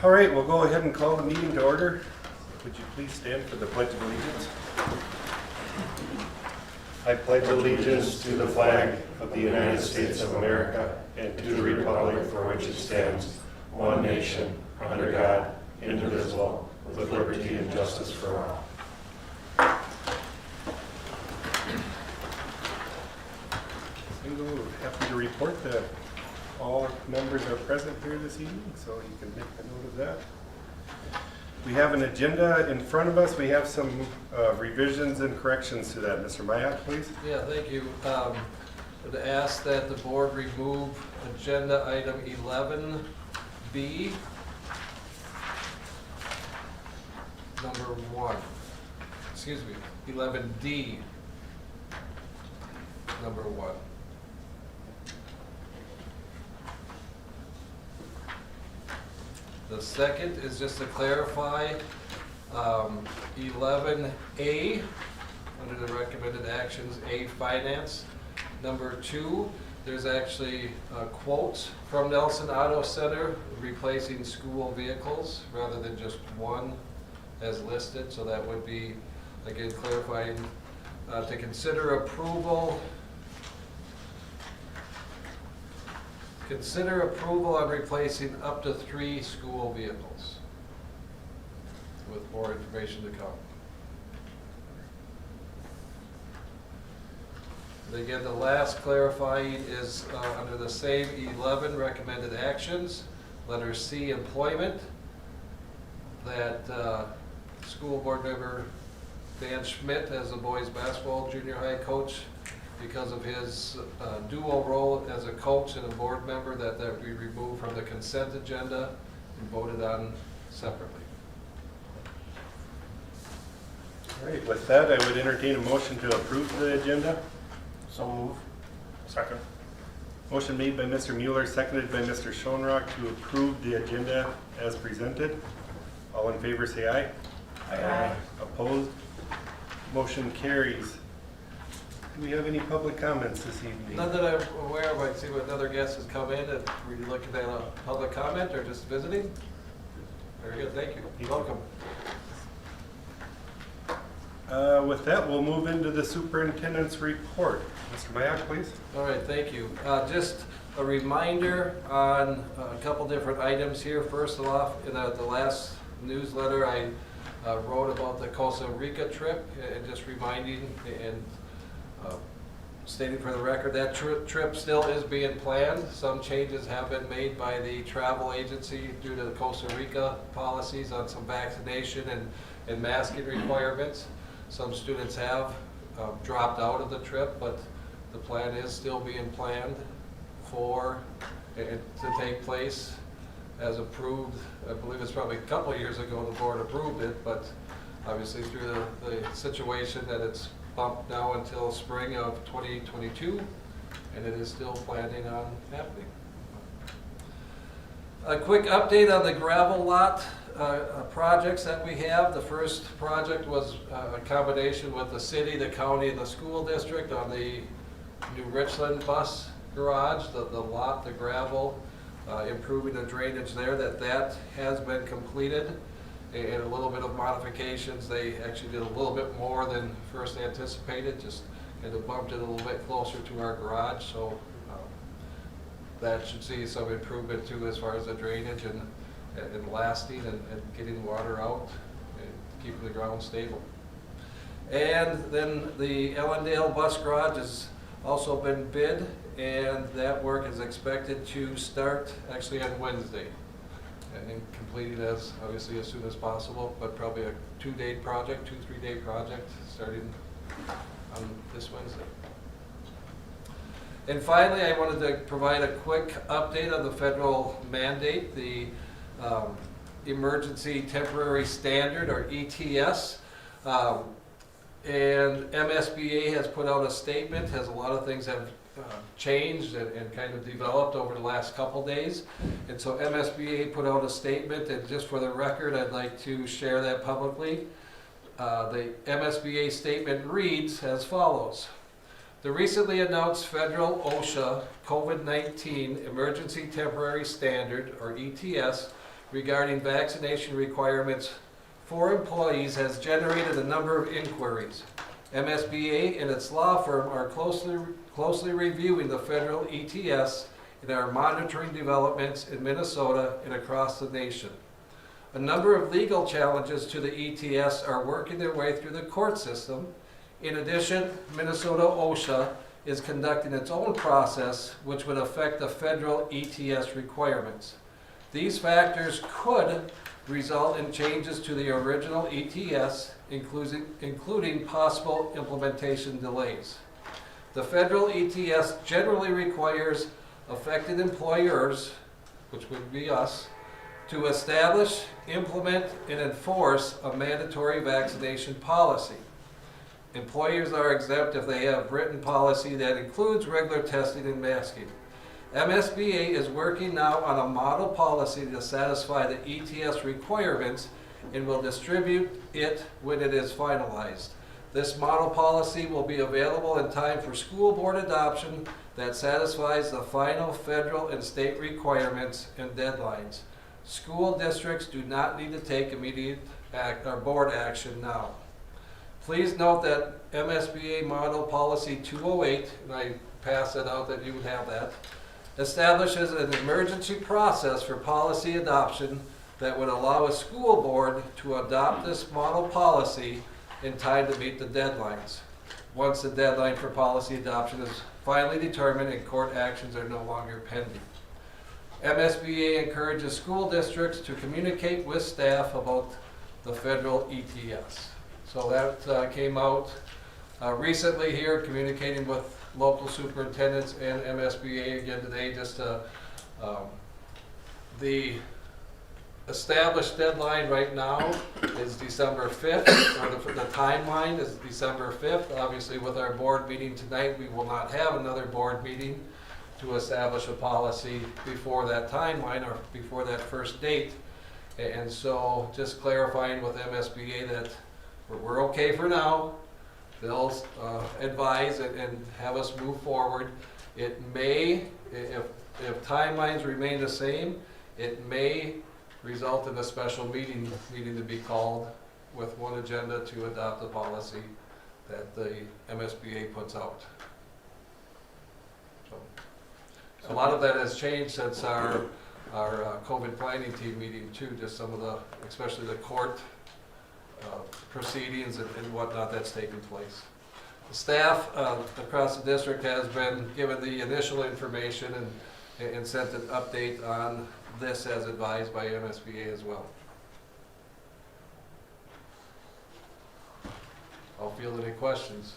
All right, we'll go ahead and call the meeting to order. Would you please stand for the Pledge of Allegiance? I pledge allegiance to the flag of the United States of America and to the republic for which it stands, one nation, under God, indivisible, with liberty and justice for all. I'm happy to report that all members are present here this evening, so you can make a note of that. We have an agenda in front of us. We have some revisions and corrections to that. Mr. Mayak, please. Yeah, thank you. I would ask that the board remove agenda item 11B, number 1. Excuse me, 11D, number 1. The second is just to clarify 11A, under the recommended actions, A, finance. Number 2, there's actually quotes from Nelson Auto Center replacing school vehicles rather than just one as listed. So that would be, again, clarifying to consider approval. Consider approval on replacing up to 3 school vehicles, with more information to come. And again, the last clarifying is under the same 11 recommended actions, letter C, employment, that school board member Dan Schmidt as the boys basketball junior high coach, because of his dual role as a coach and a board member, that we removed from the consent agenda and voted on separately. All right, with that, I would entertain a motion to approve the agenda. So move. Second. Motion made by Mr. Mueller, seconded by Mr. Schoenrock to approve the agenda as presented. All in favor say aye. Aye. Opposed? Motion carries. Do we have any public comments this evening? None that I'm aware of. I see what another guest has come in, and were you looking at a public comment or just visiting? Very good, thank you. You're welcome. With that, we'll move into the superintendent's report. Mr. Mayak, please. All right, thank you. Just a reminder on a couple different items here. First off, in the last newsletter, I wrote about the Costa Rica trip, and just reminding and stating for the record that trip still is being planned. Some changes have been made by the travel agency due to the Costa Rica policies on some vaccination and masking requirements. Some students have dropped out of the trip, but the plan is still being planned for it to take place as approved. I believe it's probably a couple of years ago the board approved it, but obviously through the situation that it's bumped now until spring of 2022, and it is still planning on happening. A quick update on the gravel lot projects that we have. The first project was a combination with the city, the county, and the school district on the New Richland bus garage, the lot, the gravel, improving the drainage there. That has been completed. And a little bit of modifications. They actually did a little bit more than first anticipated, just kind of bumped it a little bit closer to our garage. So that should see some improvement too as far as the drainage and lasting and getting water out and keeping the ground stable. And then the Ellendale bus garage has also been bid, and that work is expected to start actually on Wednesday. And completed as obviously as soon as possible, but probably a 2-day project, 2-3-day project starting on this Wednesday. And finally, I wanted to provide a quick update on the federal mandate, the Emergency Temporary Standard, or ETS. And MSBA has put out a statement, as a lot of things have changed and kind of developed over the last couple days. And so MSBA put out a statement, and just for the record, I'd like to share that publicly. The MSBA statement reads as follows. The recently announced federal OSHA COVID-19 Emergency Temporary Standard, or ETS, regarding vaccination requirements for employees has generated a number of inquiries. MSBA and its law firm are closely reviewing the federal ETS and are monitoring developments in Minnesota and across the nation. A number of legal challenges to the ETS are working their way through the court system. In addition, Minnesota OSHA is conducting its own process which would affect the federal ETS requirements. These factors could result in changes to the original ETS, including possible implementation delays. The federal ETS generally requires affected employers, which would be us, to establish, implement, and enforce a mandatory vaccination policy. Employers are exempt if they have written policy that includes regular testing and masking. MSBA is working now on a model policy to satisfy the ETS requirements and will distribute it when it is finalized. This model policy will be available in time for school board adoption that satisfies the final federal and state requirements and deadlines. School districts do not need to take immediate board action now. Please note that MSBA Model Policy 208, and I pass it out that you would have that, establishes an emergency process for policy adoption that would allow a school board to adopt this model policy in time to meet the deadlines. Once the deadline for policy adoption is finally determined and court actions are no longer pending. MSBA encourages school districts to communicate with staff about the federal ETS. So that came out recently here, communicating with local superintendents and MSBA again today. Just the established deadline right now is December 5th, or the timeline is December 5th. Obviously with our board meeting tonight, we will not have another board meeting to establish a policy before that timeline or before that first date. And so just clarifying with MSBA that we're okay for now. They'll advise and have us move forward. It may, if timelines remain the same, it may result in a special meeting needing to be called with one agenda to adopt the policy that the MSBA puts out. So a lot of that has changed since our COVID planning team meeting too, just some of the, especially the court proceedings and whatnot that's taken place. The staff across the district has been given the initial information and sent an update on this as advised by MSBA as well. I'll field any questions.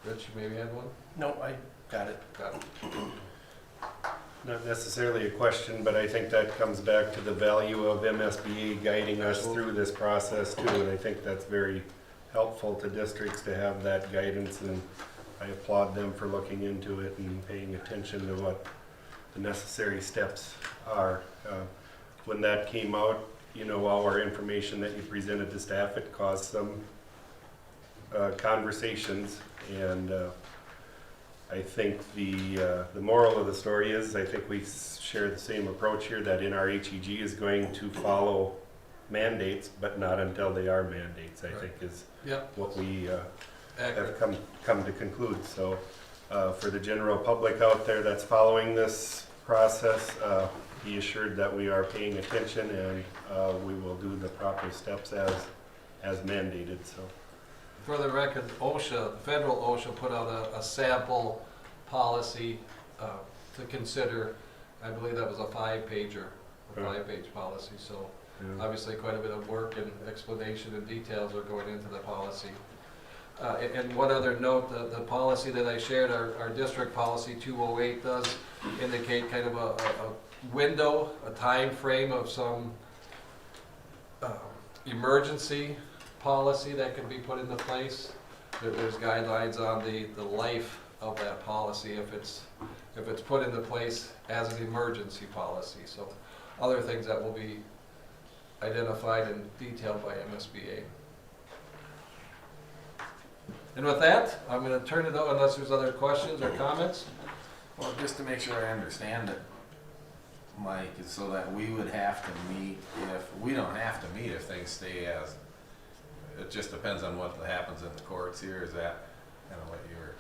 Rich, you maybe had one? No, I got it. Got it. Not necessarily a question, but I think that comes back to the value of MSBA guiding us through this process too, and I think that's very helpful to districts to have that guidance, and I applaud them for looking into it and paying attention to what the necessary steps are. When that came out, you know, our information that you presented to staff, it caused some conversations, and I think the moral of the story is, I think we share the same approach here, that NRHEG is going to follow mandates, but not until they are mandates, I think is what we have come to conclude. So for the general public out there that's following this process, be assured that we are paying attention, and we will do the proper steps as mandated. So. For the record, OSHA, federal OSHA put out a sample policy to consider. I believe that was a 5-pager, a 5-page policy. So obviously quite a bit of work and explanation and details are going into the policy. And one other note, the policy that I shared, our district policy 208 does indicate kind of a window, a time frame of some emergency policy that could be put into place. There's guidelines on the life of that policy if it's put into place as an emergency policy. So other things that will be identified and detailed by MSBA. And with that, I'm going to turn it over unless there's other questions or comments. Well, just to make sure I understand it, Mike, is so that we would have to meet we don't have to meet if things stay as, it just depends on what happens in the courts here, is that kind of what you were?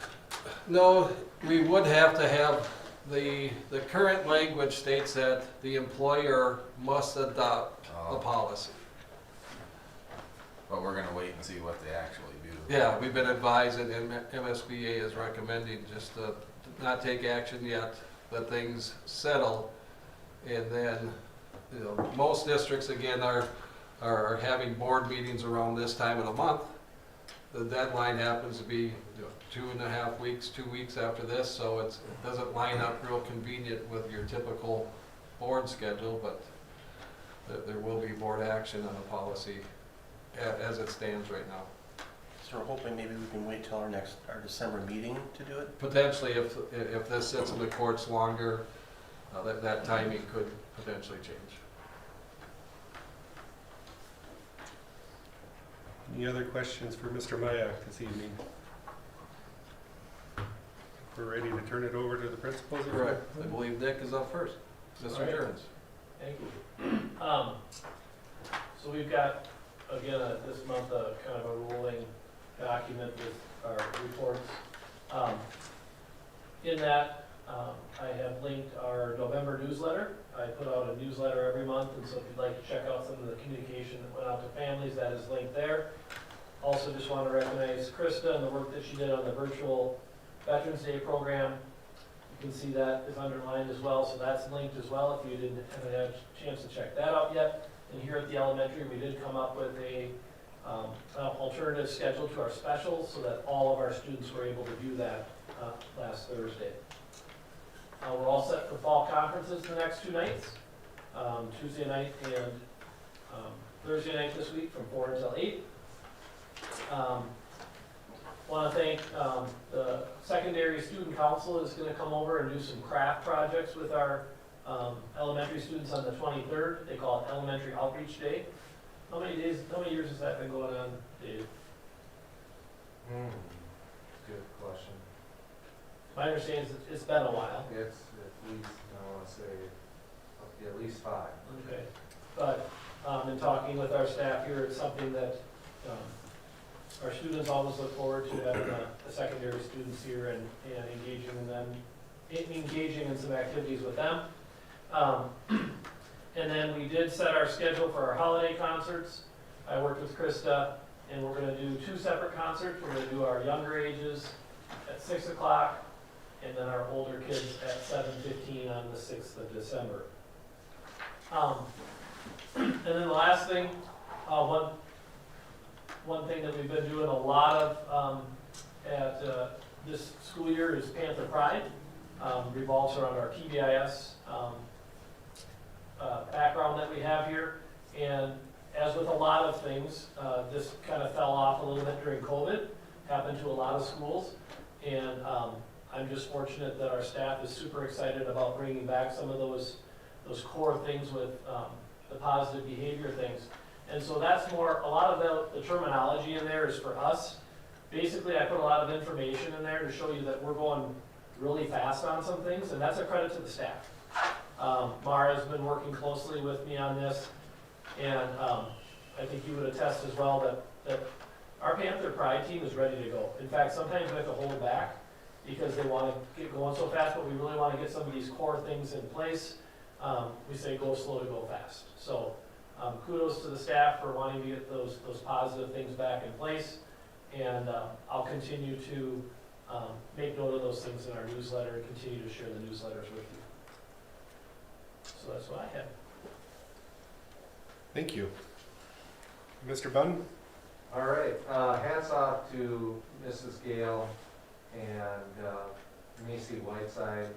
No, we would have to have, the current language states that the employer must adopt the policy. But we're gonna wait and see what they actually do. Yeah, we've been advised, and MSBA is recommending just to not take action yet, let things settle. And then, you know, most districts, again, are having board meetings around this time of the month. The deadline happens to be 2.5 weeks, 2 weeks after this, so it doesn't line up real convenient with your typical board schedule, but there will be board action on the policy as it stands right now. So we're hoping maybe we can wait till our December meeting to do it? Potentially, if this sits in the courts longer, that timing could potentially change. Any other questions for Mr. Mayak this evening? We're ready to turn it over to the principals. Correct. I believe Nick is up first. Mr. Alright. Jones. Thank you. So we've got, again, this month, kind of a rolling document with our reports. In that, I have linked our November newsletter. I put out a newsletter every month, and so if you'd like to check out some of the communication that went out to families, that is linked there. Also, just want to recognize Krista and the work that she did on the virtual Veterans Day program. You can see that is underlined as well, so that's linked as well if you haven't had a chance to check that out yet. And here at the elementary, we did come up with an alternative schedule to our specials so that all of our students were able to do that last Thursday. We're all set for fall conferences the next 2 nights, Tuesday night and Thursday night this week from 4 until 8. Want to thank the secondary student council is going to come over and do some craft projects with our elementary students on the 23rd. They call it Elementary Outreach Day. How many years has that been going on, Dave? Good question. My understanding is it's been a while. It's at least, I want to say, at least 5. Okay. But in talking with our staff here, it's something that our students always look forward to having the secondary students here and engaging in them, engaging in some activities with them. And then we did set our schedule for our holiday concerts. I worked with Krista, and we're going to do 2 separate concerts. We're going to do our younger ages at 6 o'clock, and then our older kids at 7:15 on the 6th of December. And then the last thing, one thing that we've been doing a lot of at this school year is Panther Pride. Revolves around our PBIS background that we have here. And as with a lot of things, this kind of fell off a little bit during COVID, happened to a lot of schools. And I'm just fortunate that our staff is super excited about bringing back some of those core things with the positive behavior things. And so that's more, a lot of the terminology in there is for us. Basically, I put a lot of information in there to show you that we're going really fast on some things, and that's a credit to the staff. Mara's been working closely with me on this, and I think you would attest as well that our Panther Pride team is ready to go. In fact, sometimes we have to hold back because they want to get going so fast, but we really want to get some of these core things in place. We say go slow to go fast. So kudos to the staff for wanting to get those positive things back in place, and I'll continue to make note of those things in our newsletter and continue to share the newsletters with you. So that's what I have. Thank you. Mr. Bunn? All right, hats off to Mrs. Gale and Macy Whiteside.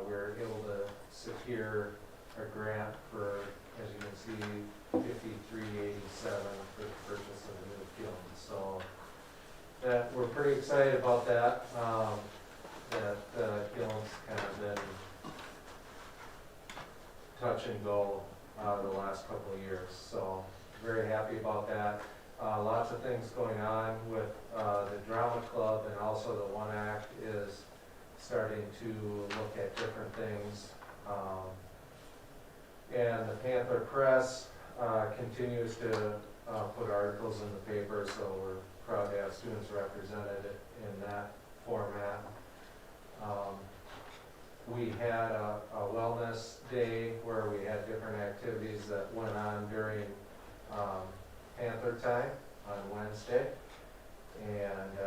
We were able to secure a grant for, as you can see, $5387 for the purchase of a new kiln. So that we're pretty excited about that. That kiln's kind of been touch and go the last couple of years. So very happy about that. Lots of things going on with the drama club, and also the One Act is starting to look at different things And the Panther Press continues to put articles in the paper, so we're proud to have students represented in that format. We had a wellness day where we had different activities that went on during Panther time on Wednesday. And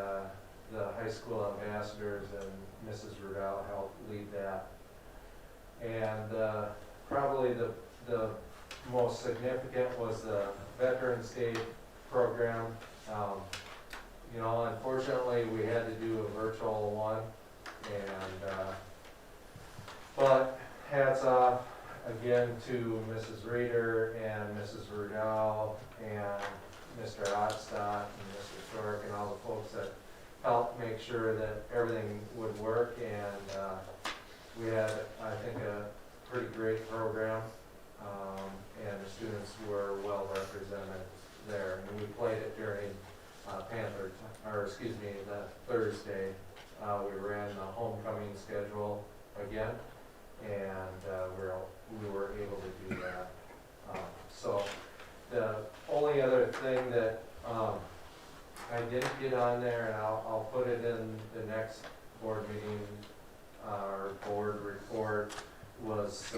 the high school ambassadors and Mrs. Rudell helped lead that. And probably the most significant was the Veterans Day program. You know, unfortunately, we had to do a virtual one, and but hats off again to Mrs. Reeder and Mrs. Rudell and Mr. Otstadt and Mr. Stork and all the folks that helped make sure that everything would work. And we had, I think, a pretty great program, and the students were well represented there. And we played it during the Thursday. We ran the homecoming schedule again, and we were able to do that. So the only other thing that I didn't get on there, and I'll put it in the next board meeting or board report, was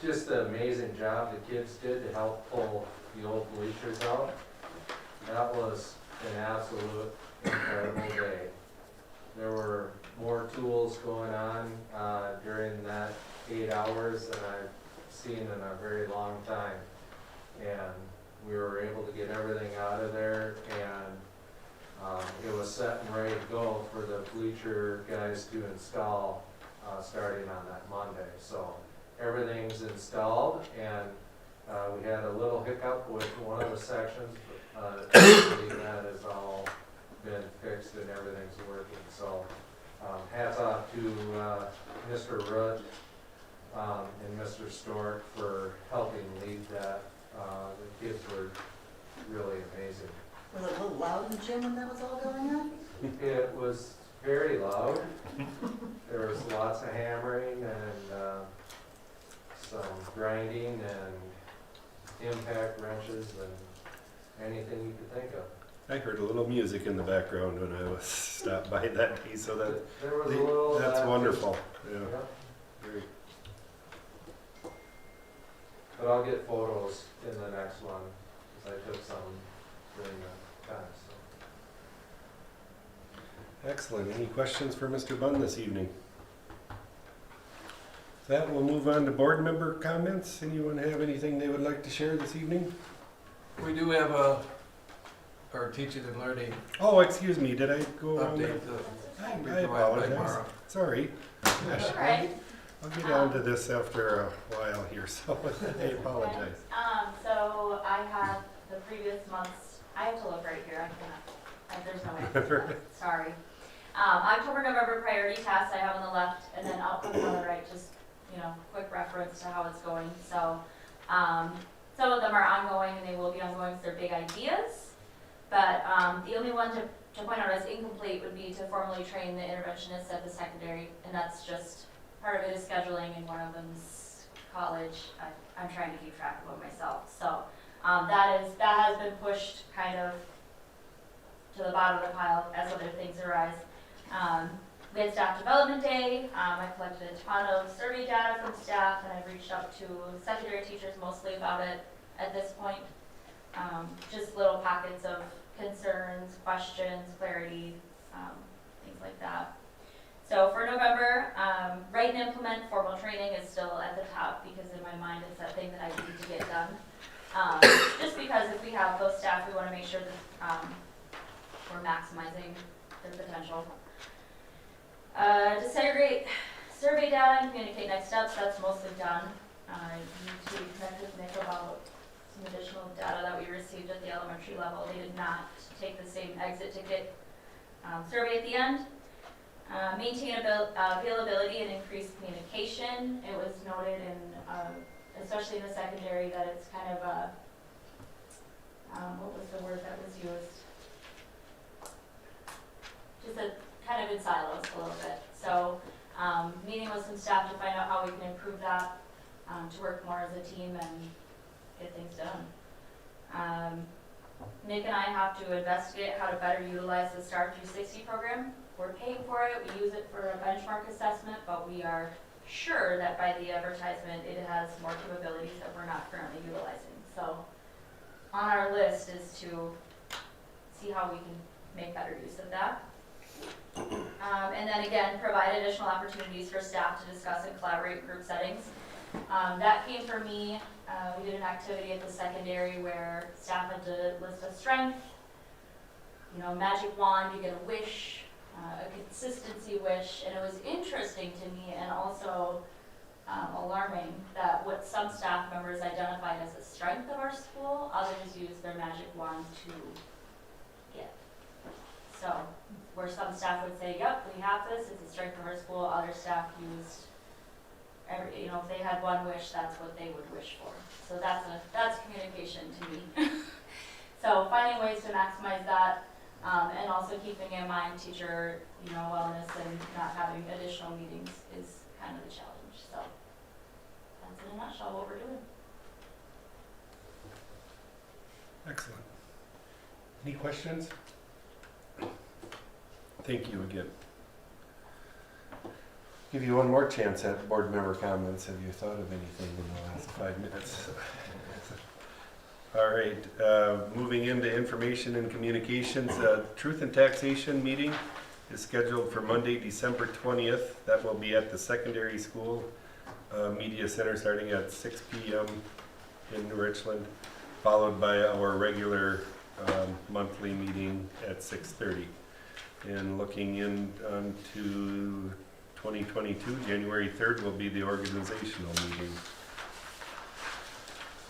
just the amazing job the kids did to help pull the old bleachers out. That was an absolute incredible day. There were more tools going on during that 8 hours than I've seen in a very long time. And we were able to get everything out of there, and it was set and ready to go for the bleacher guys to install starting on that Monday. So everything's installed, and we had a little hiccup with one of the sections, but that has all been fixed and everything's working. So hats off to Mr. Rudd and Mr. Stork for helping lead that. The kids were really amazing. Was it a little loud in the gym when that was all going on? It was very loud. There was lots of hammering and some grinding and impact wrenches and anything you could think of. I heard a little music in the background when I was stopped by that day, so There was a little. that's wonderful. Yeah. Yeah. Great. But I'll get photos in the next one, because I took some during the time, so. Excellent. Any questions for Mr. Bunn this evening? With that, we'll move on to board member comments. Anyone have anything they would like to share this evening? We do have our teaching and learning Oh, excuse me, did I go on update. that? Be I provided by apologize. Mara. Sorry. Gosh, All right. I'll get on to this after a while here, so I apologize. So I have the previous month's, I have to look right here, there's no way. Sorry. October, November priority tasks I have on the left, and then outcomes on the right, just, quick reference to how it's going. So, some of them are ongoing and they will be ongoing because they're big ideas. But the only one to point out as incomplete would be to formally train the interventionists at the secondary, and that's just, part of it is scheduling, and one of them's college. I'm trying to keep track of it myself. So that has been pushed kind of to the bottom of the pile as other things arise. We had staff development day. I collected a ton of survey data from staff, and I've reached out to secondary teachers mostly about it at this point. Just little pockets of concerns, questions, clarity, things like that. So for November, write and implement formal training is still at the top, because in my mind it's that thing that I need to get done. Just because if we have those staff, we want to make sure that we're maximizing their potential. To segregate survey data and communicate next steps, that's mostly done. I need to connect with Nick about some additional data that we received at the elementary level. They did not take the same exit ticket survey at the end. Maintain availability and increase communication. It was noted in, especially in the secondary, that it's kind of a, what was the word that was used? Just a kind of in silos a little bit. So meeting with some staff to find out how we can improve that. to work more as a team and get things done. Nick and I have to investigate how to better utilize the STAR 360 program. We're paying for it, we use it for a benchmark assessment, but we are sure that by the advertisement, it has more capabilities that we're not currently utilizing. So on our list is to see how we can make better use of that. And then again, provide additional opportunities for staff to discuss and collaborate in group settings. That came from me. We did an activity at the secondary where staff had to list a strength, magic wand, you get a wish, a consistency wish, and it was interesting to me and also alarming that what some staff members identified as a strength of our school, others used their magic wand to get. So where some staff would say, yep, we have this, it's a strength of our school, other staff used if they had one wish, that's what they would wish for. So that's communication to me. So finding ways to maximize that, and also keeping in mind teacher, wellness and not having additional meetings is kind of the challenge. So that's in a nutshell what we're doing. Excellent. Any questions? Thank you again. Give you one more chance at board member comments. Have you thought of anything in the last 5 minutes? All right, moving into information and communications. Truth and Taxation meeting is scheduled for Monday, December 20th. That will be at the secondary school media center starting at 6 p.m. in New Richland, followed by our regular monthly meeting at 6:30. And looking into 2022, January 3rd will be the organizational meeting.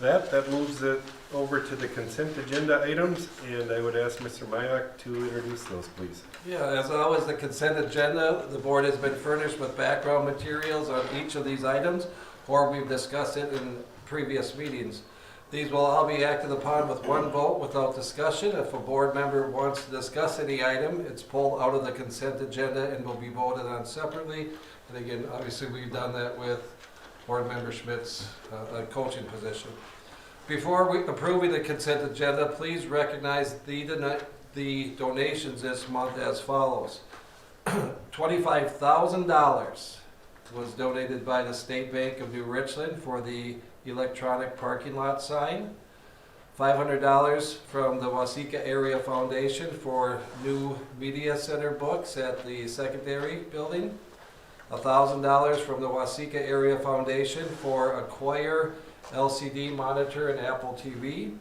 That moves it over to the consent agenda items, and I would ask Mr. Mayak to introduce those, please. Yeah, as always, the consent agenda, the board has been furnished with background materials on each of these items, or we've discussed it in previous meetings. These will all be acted upon with one vote without discussion. If a board member wants to discuss any item, it's pulled out of the consent agenda and will be voted on separately. And again, obviously, we've done that with Board Member Schmidt's coaching position. Before approving the consent agenda, please recognize the donations this month as follows. $25,000 was donated by the State Bank of New Richland for the electronic parking lot sign. $500 from the Waseca Area Foundation for new media center books at the secondary building. $1,000 from the Waseca Area Foundation for a choir LCD monitor and Apple TV.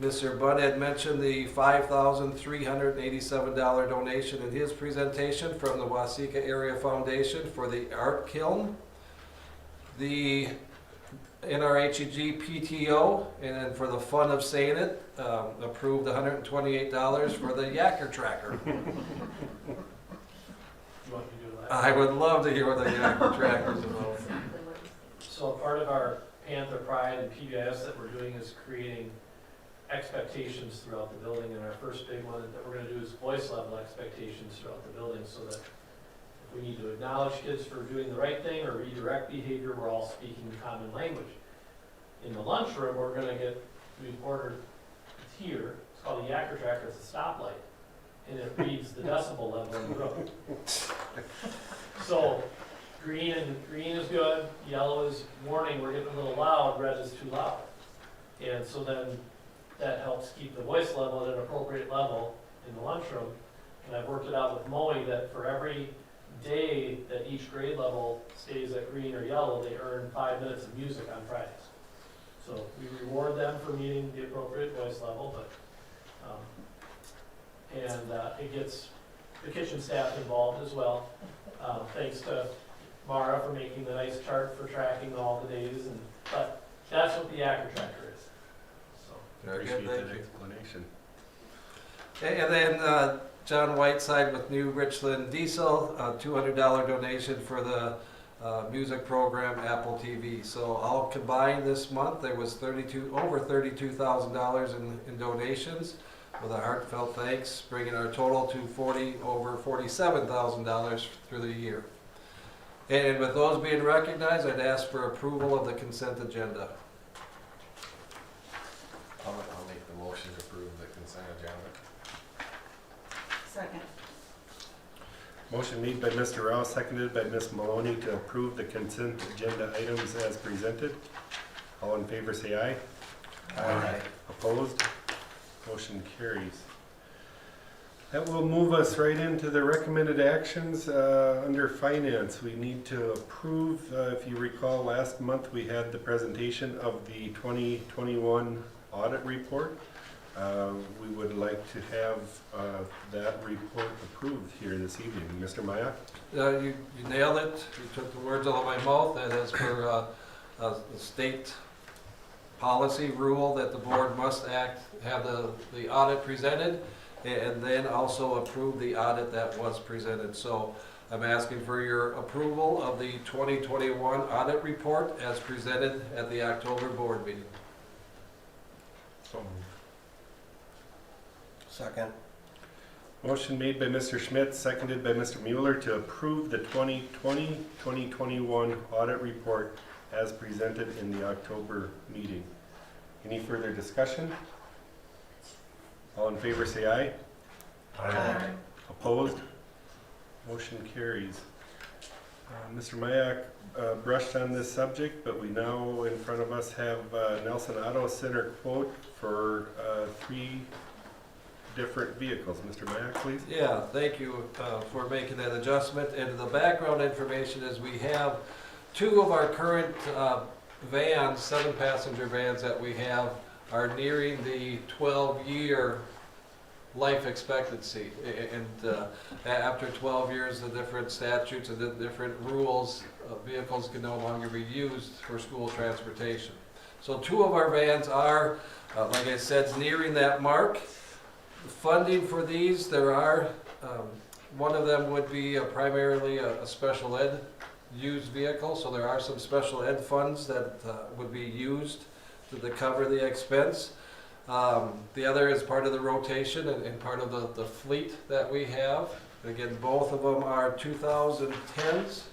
Mr. Bunn had mentioned the $5,387 donation in his presentation from the Waseca Area Foundation for the art kiln. The NRHEG PTO, and then for the fun of saying it, approved $128 for the Yacker Tracker. You want me to do that? I would love to hear what the Yacker Tracker is about. So part of our Panther Pride and PBIS that we're doing is creating expectations throughout the building, and our first big one that we're going to do is voice level expectations throughout the building, so that if we need to acknowledge kids for doing the right thing or redirect behavior, we're all speaking common language. In the lunchroom, we've ordered, it's here, it's called a Yacker Tracker, it's a stoplight, and it reads the decibel level in the room. So green is good, yellow is warning, we're getting a little loud, red is too loud. And so then that helps keep the voice level at an appropriate level in the lunchroom. And I've worked it out with Moe that for every day that each grade level stays at green or yellow, they earn 5 minutes of music on Fridays. So we reward them for meeting the appropriate voice level, but it gets the kitchen staff involved as well. Thanks to Mara for making the nice chart for tracking all the days, but that's what the Yacker Tracker is. So. Very Appreciate good, that thank you. explanation. Okay, and then John Whiteside with New Richland Diesel, $200 donation for the music program Apple TV. So all combined this month, there was over $32,000 in donations, with a heartfelt thanks, bringing our total to over $47,000 through the year. And with those being recognized, I'd ask for approval of the consent agenda. I'll make the motion to approve the consent agenda. Second. Motion made by Mr. Rouse, seconded by Ms. Maloney to approve the consent agenda items as presented. All in favor say aye. Aye. Opposed? Motion carries. That will move us right into the recommended actions under finance. We need to approve, if you recall, last month we had the presentation of the 2021 audit report. We would like to have that report approved here this evening. Mr. Maya? You nailed it. You took the words out of my mouth. That is per a state policy rule that the board must have the audit presented and then also approve the audit that was presented. So I'm asking for your approval of the 2021 audit report as presented at the October board meeting. Second. Motion made by Mr. Schmidt, seconded by Mr. Mueller to approve the 2020-2021 audit report as presented in the October meeting. Any further discussion? All in favor say aye. Aye. Opposed? Motion carries. Mr. Mayak brushed on this subject, but we now in front of us have Nelson Auto Center quote for 3 different vehicles. Mr. Mayak, please. Yeah, thank you for making that adjustment. And the background information is we have 2 of our current vans, 7-passenger vans that we have are nearing the 12-year life expectancy. And after 12 years, the different statutes and the different rules, vehicles can no longer be used for school transportation. So 2 of our vans are, like I said, nearing that mark. Funding for these, there are, one of them would be primarily a special ed used vehicle, so there are some special ed funds that would be used to cover the expense. The other is part of the rotation and part of the fleet that we have. Again, both of them are 2010s.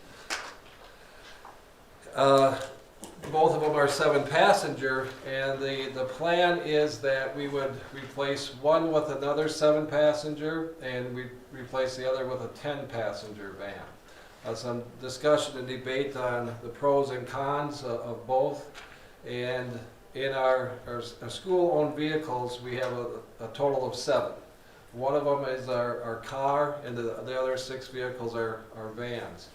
Both of them are 7-passenger, and the plan is that we would replace one with another 7-passenger, and we replace the other with a 10-passenger van. Some discussion and debate on the pros and cons of both, and in our school-owned vehicles, we have a total of 7. One of them is our car, and the other 6 vehicles are vans.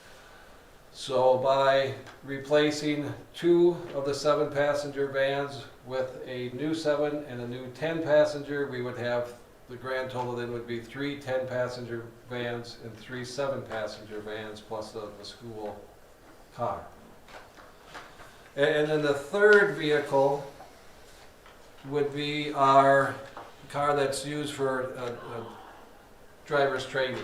So by replacing 2 of the 7-passenger vans with a new 7 and a new 10-passenger, we would have, the grand total then would be 3 10-passenger vans and 3 7-passenger vans plus the school car. And then the third vehicle would be our car that's used for driver's training.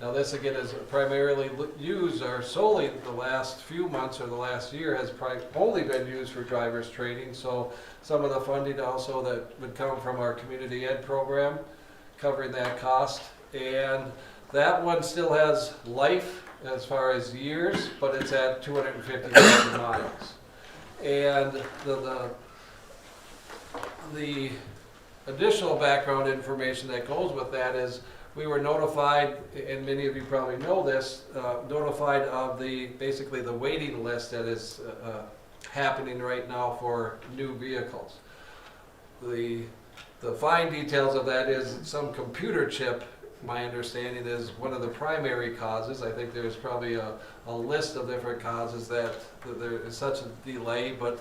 Now this again is primarily used, or solely the last few months or the last year has only been used for driver's training. So some of the funding also that would come from our community ed program covering that cost. And that one still has life as far as years, but it's at 250,000 miles. And the additional background information that goes with that is we were notified, and many of you probably know this, notified of basically the waiting list that is happening right now for new vehicles. The fine details of that is some computer chip, my understanding is one of the primary causes. I think there's probably a list of different causes that there is such a delay, but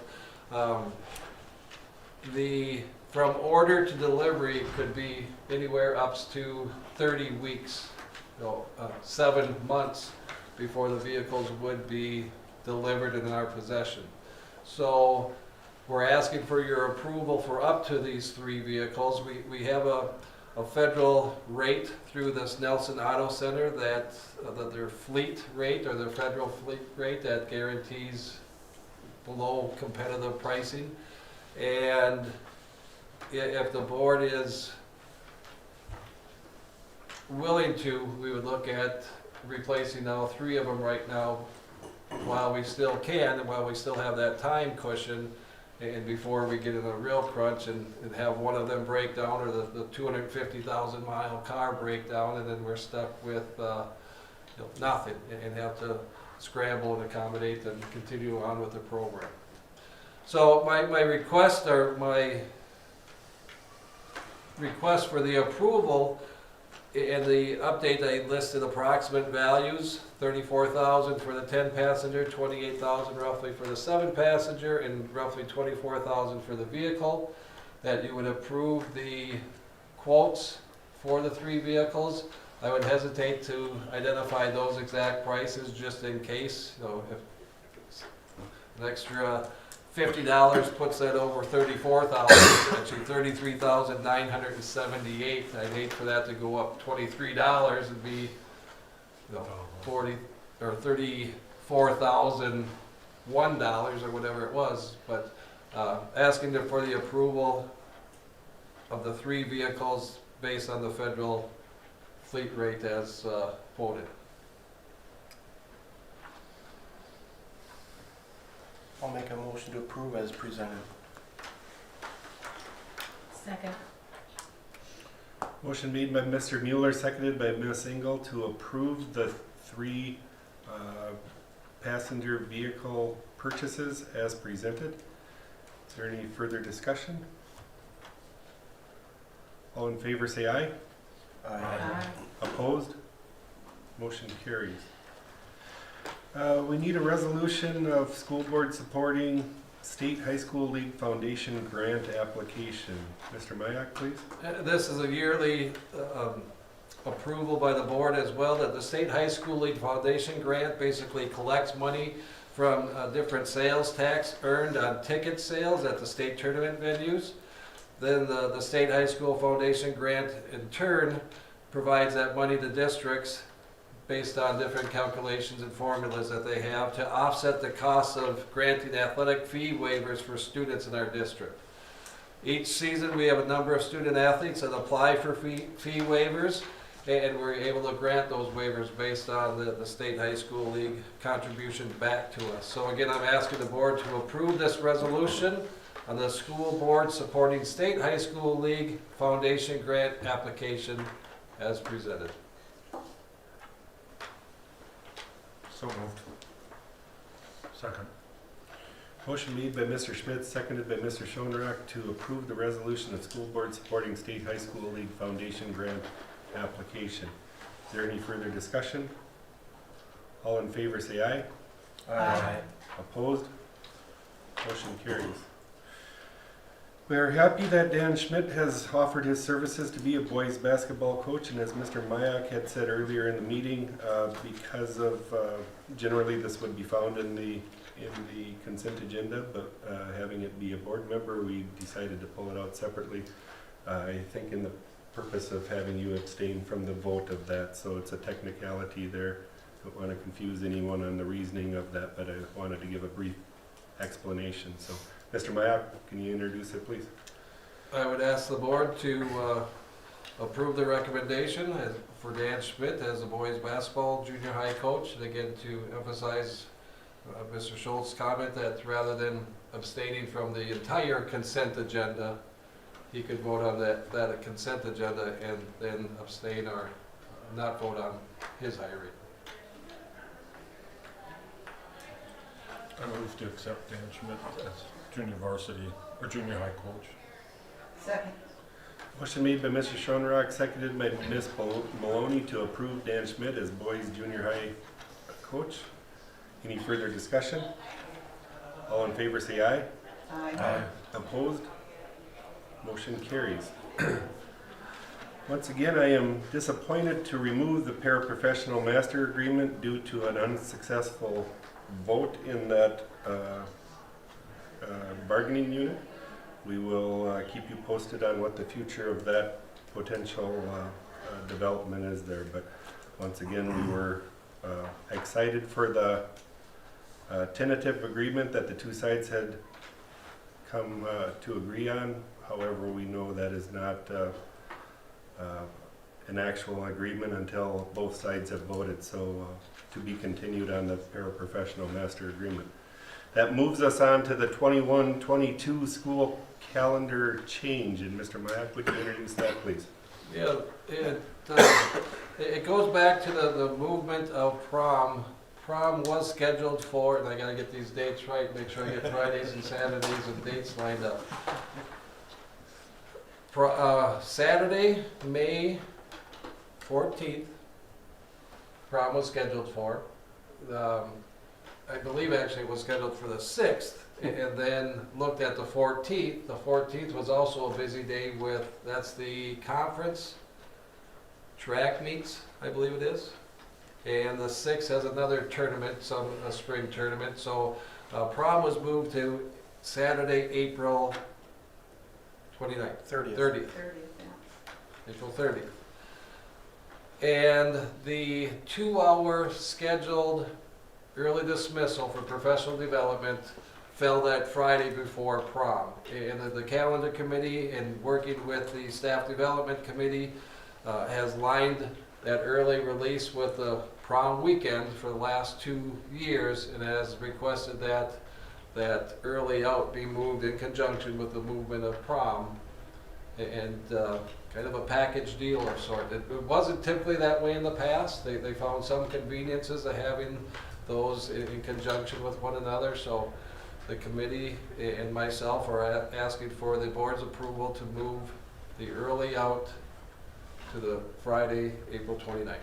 from order to delivery could be anywhere up to 30 weeks, 7 months before the vehicles would be delivered in our possession. So we're asking for your approval for up to these 3 vehicles. We have a federal rate through this Nelson Auto Center that their fleet rate or their federal fleet rate that guarantees below competitive pricing. And if the board is willing to, we would look at replacing now 3 of them right now while we still can and while we still have that time cushion, and before we get in a real crunch and have one of them break down, or the 250,000 mile car break down, and then we're stuck with nothing and have to scramble and accommodate and continue on with the program. So my request for the approval and the update, I listed approximate values: 34,000 for the 10 passenger, 28,000 roughly for the 7 passenger, and roughly 24,000 for the vehicle. That you would approve the quotes for the 3 vehicles. I would hesitate to identify those exact prices just in case, if an extra $50 puts that over 34,000, actually 33,978. I'd hate for that to go up $23 and be, 40 or $34,001 or whatever it was. But asking for the approval of the 3 vehicles based on the federal fleet rate as quoted. I'll make a motion to approve as presented. Second. Motion made by Mr. Mueller, seconded by Ms. Engel to approve the 3 passenger vehicle purchases as presented. Is there any further discussion? All in favor say aye. Aye. Opposed? Motion carries. We need a resolution of school board supporting State High School League Foundation grant application. Mr. Mayak, please. This is a yearly approval by the board as well, that the State High School League Foundation grant basically collects money from different sales tax earned on ticket sales at the state tournament venues. Then the State High School Foundation grant in turn provides that money to districts based on different calculations and formulas that they have to offset the costs of granting athletic fee waivers for students in our district. Each season we have a number of student athletes that apply for fee waivers, and we're able to grant those waivers based on the State High School League contribution back to us. So again, I'm asking the board to approve this resolution on the school board supporting State High School League Foundation grant application as presented. So moved. Second. Motion made by Mr. Schmidt, seconded by Mr. Schoenrock to approve the resolution of school board supporting State High School League Foundation grant application. Is there any further discussion? All in favor say aye. Aye. Opposed? Motion carries. We are happy that Dan Schmidt has offered his services to be a boys basketball coach, and as Mr. Mayak had said earlier in the meeting, because of generally this would be found in the consent agenda, but having it be a board member, we decided to pull it out separately. I think in the purpose of having you abstain from the vote of that, so it's a technicality there. Don't want to confuse anyone on the reasoning of that, but I wanted to give a brief explanation. So, Mr. Mayak, can you introduce it, please? I would ask the board to approve the recommendation for Dan Schmidt as the boys basketball junior high coach. And again, to emphasize Mr. Schultz's comment that rather than abstaining from the entire consent agenda, he could vote on that consent agenda and then abstain or not vote on his hiring. I move to accept Dan Schmidt as junior varsity or junior high coach. Second. Motion made by Mr. Schoenrock, seconded by Ms. Maloney to approve Dan Schmidt as boys junior high coach. Any further discussion? All in favor say aye. Aye. Opposed? Motion carries. Once again, I am disappointed to remove the paraprofessional master agreement due to an unsuccessful vote in that bargaining unit. We will keep you posted on what the future of that potential development is there. But once again, we were excited for the tentative agreement that the two sides had come to agree on. However, we know that is not an actual agreement until both sides have voted, so to be continued on the paraprofessional master agreement. That moves us on to the 21-22 school calendar change, and Mr. Mayak, would you introduce that, please? Yeah, it goes back to the movement of prom. Prom was scheduled for, and I gotta get these dates right, make sure I get Fridays and Saturdays and dates lined up. Saturday, May 14th, prom was scheduled for. I believe actually it was scheduled for the 6th, and then looked at the 14th. The 14th was also a busy day with, that's the conference, track meets, I believe it is. And the 6th has another tournament, a spring tournament. So prom was moved to Saturday, April 29th. 30th. 30th. 30th, April 30th. And the 2-hour scheduled early dismissal for professional development fell that Friday before prom. And the calendar committee, and working with the staff development committee, has lined that early release with the prom weekend for the last 2 years, and has requested that early out be moved in conjunction with the movement of prom, and kind of a package deal of sort. It wasn't typically that way in the past. They found some conveniences of having those in conjunction with one another, so the committee and myself are asking for the board's approval to move the early out to the Friday, April 29th.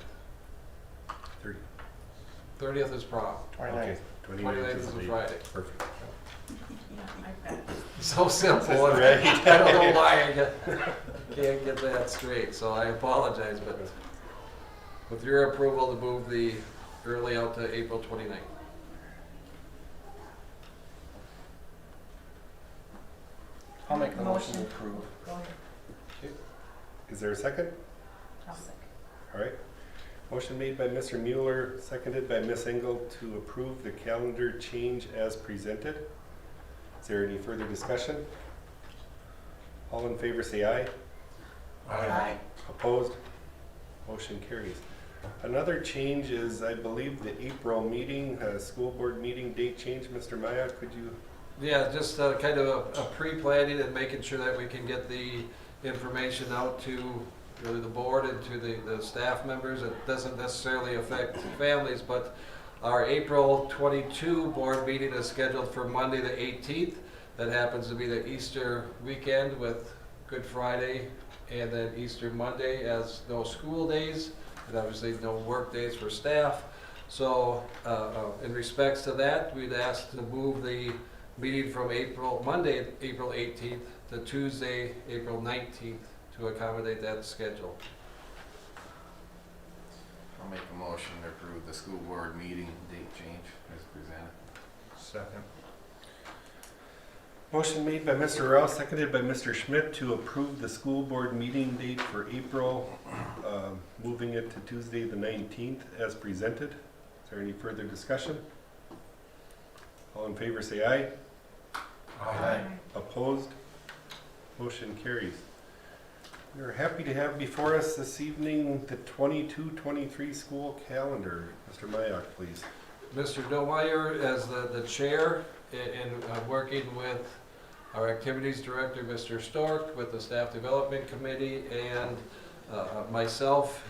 30th is prom. 29th. 29th is a the date. Friday. Perfect. yeah, I bet. So simple. Right. I don't know why I can't get that straight, so I apologize, but with your approval to move the early out to April 29th. I'll make the motion to Motion. approve. Go ahead. Is there a second? I'll second. All right. Motion made by Mr. Mueller, seconded by Ms. Engel to approve the calendar change as presented. Is there any further discussion? All in favor say aye. Aye. Opposed? Motion carries. Another change is, I believe, the April meeting, school board meeting date change. Mr. Maya, could you? Yeah, just kind of a pre-planning and making sure that we can get the information out to really the board and to the staff members. It doesn't necessarily affect families, but our April 22 board meeting is scheduled for Monday the 18th. That happens to be the Easter weekend with Good Friday and then Easter Monday as no school days, and obviously no work days for staff. So in respects to that, we'd ask to move the meeting from Monday, April 18th to Tuesday, April 19th to accommodate that schedule. I'll make a motion to approve the school board meeting date change as presented. Second. Motion made by Mr. Rouse, seconded by Mr. Schmidt to approve the school board meeting date for April, moving it to Tuesday the 19th as presented. Is there any further discussion? All in favor say aye. Aye. Opposed? Motion carries. We are happy to have before us this evening the 22-23 school calendar. Mr. Mayak, please. Mr. Domeyer, as the chair, and working with our activities director, Mr. Stork, with the staff development committee, and myself,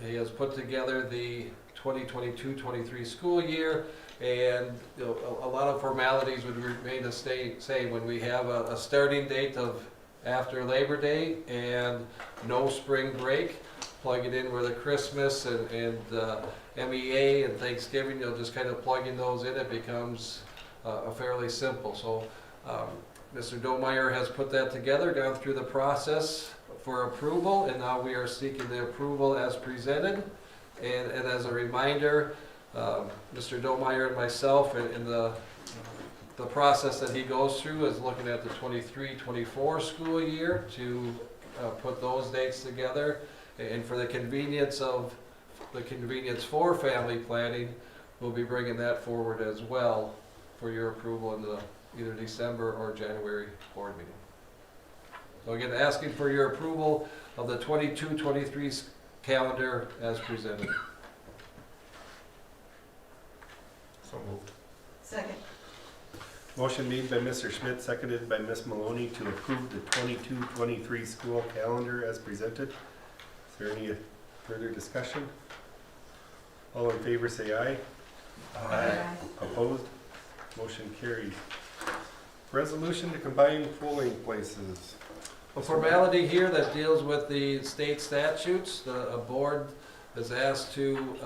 he has put together the 2022-23 school year, and a lot of formalities would remain the same. When we have a starting date of after Labor Day and no spring break, plug it in where the Christmas and MEA and Thanksgiving, you'll just kind of plugging those in, it becomes fairly simple. So Mr. Domeyer has put that together, gone through the process for approval, and now we are seeking the approval as presented. And as a reminder, Mr. Domeyer and myself, in the process that he goes through is looking at the 23-24 school year to put those dates together. And for the convenience for family planning, we'll be bringing that forward as well for your approval in the either December or January board meeting. So again, asking for your approval of the 22-23 calendar as presented. So moved. Second. Motion made by Mr. Schmidt, seconded by Ms. Maloney to approve the 22-23 school calendar as presented. Is there any further discussion? All in favor say aye. Opposed? Motion carries. Resolution to combine polling places. A formality here that deals with the state statutes. The board is asked to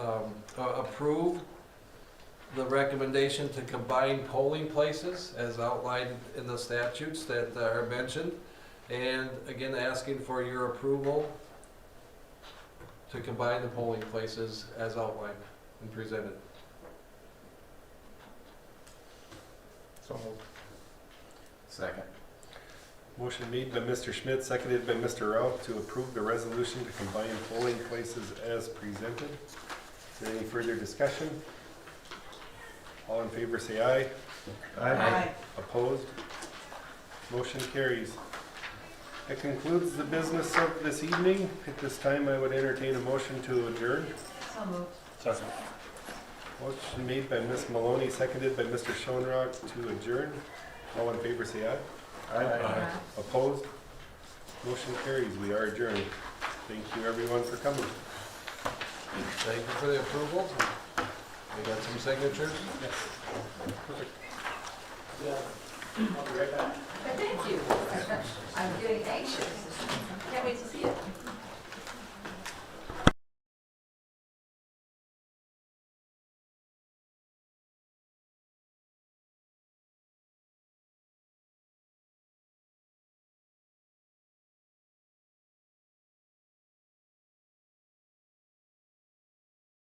approve the recommendation to combine polling places as outlined in the statutes that are mentioned. And again, asking for your approval to combine the polling places as outlined and presented. So moved. Second. Motion made by Mr. Schmidt, seconded by Mr. Rao to approve the resolution to combine polling places as presented. Is there any further discussion? All in favor say aye. Opposed? Motion carries. That concludes the business of this evening. At this time, I would entertain a motion to adjourn. So moved. Second. Motion made by Ms. Maloney, seconded by Mr. Schoenrock to adjourn. All in favor say aye. Aye. Opposed? Motion carries. We are adjourned. Thank you everyone for coming. Thank you for the approval. We got some signatures. Yes. Perfect. Yeah. I'll be right back. Thank you. I'm getting anxious.